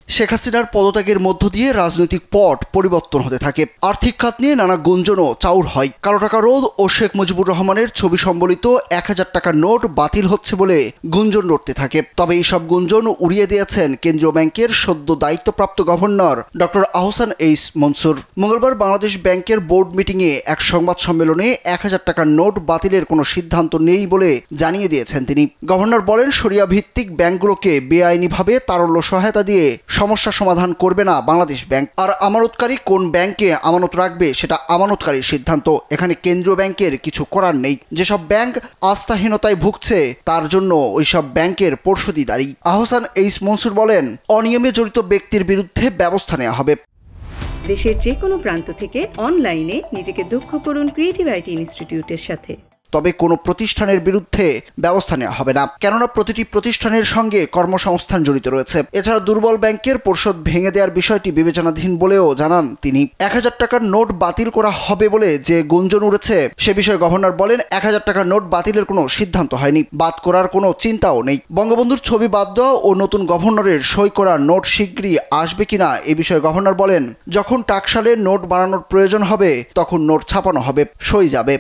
শেখ হাসিনার পদত্যাগের মধ্য দিয়ে রাজনৈতিক পট পরিবর্তন হতে থাকে। আর্থিক খাত নিয়ে নানা গুঞ্জনও চাউর হয়। কালো টাকা রোধ ও শেখ মুজিবুর রহমানের ছবি সম্বলিত 1000 টাকার নোট বাতিল হচ্ছে বলে গুঞ্জন উঠতে থাকে। তবে এইসব গুঞ্জন উড়িয়ে দিয়েছেন কেন্দ্রীয় ব্যাংকের সদ্য দায়িত্বপ্রাপ্ত গভর্নর ডক্টর আহসান এইস মনসুর। মঙ্গলবার বাংলাদেশ ব্যাংকের বোর্ড মিটিংয়ে এক সংবাদ সম্মেলনে 1000 টাকার নোট বাতিলের কোনো সিদ্ধান্ত নেই বলে জানিয়ে দিয়েছেন তিনি। গভর্নর বলেন, শরিয়া ভিত্তিক ব্যাংকগুলোকে বেআইনিভাবে তারল্য সহায়তা দিয়ে সমস্যা সমাধান করবে না বাংলাদেশ ব্যাংক। আর আমানতকারী কোন ব্যাংকে আমানত রাখবে সেটা আমানতকারীর সিদ্ধান্ত। এখানে কেন্দ্রীয় ব্যাংকের কিছু করার নেই। যেসব ব্যাংক আস্থাহীনতায় ভুগছে তার জন্য ওইসব ব্যাংকের পরশুদি দায়ী। আহসান এইস মনসুর বলেন, অনিয়মে জড়িত ব্যক্তির বিরুদ্ধে ব্যবস্থা নেওয়া হবে। দেশের যে কোনো প্রান্ত থেকে অনলাইনে নিজেকে দক্ষ করুন ক্রিয়েটিভ আইটি ইনস্টিটিউটের সাথে। তবে কোনো প্রতিষ্ঠানের বিরুদ্ধে ব্যবস্থা নেওয়া হবে না, কেননা প্রতিটি প্রতিষ্ঠানের সঙ্গে কর্মসংস্থান জড়িত রয়েছে। এছাড়া দুর্বল ব্যাংকের পরিশোধ ভেঙে দেওয়ার বিষয়টি বিবেচনাধীন বলেও জানান তিনি। 1000 টাকার নোট বাতিল করা হবে বলে যে গুঞ্জন উড়েছে সে বিষয়ে গভর্নর বলেন, 1000 টাকার নোট বাতিলের কোনো সিদ্ধান্ত হয়নি, বাদ করার কোনো চিন্তাও নেই। বঙ্গবন্ধুর ছবি বাদ দেওয়া ও নতুন গভর্নরের সই করা নোট শিগগিরই আসবে কিনা এ বিষয়ে গভর্নর বলেন, যখন টাকশালে নোট বানানোর প্রয়োজন হবে তখন নোট ছাপানো হবে, সই যাবে।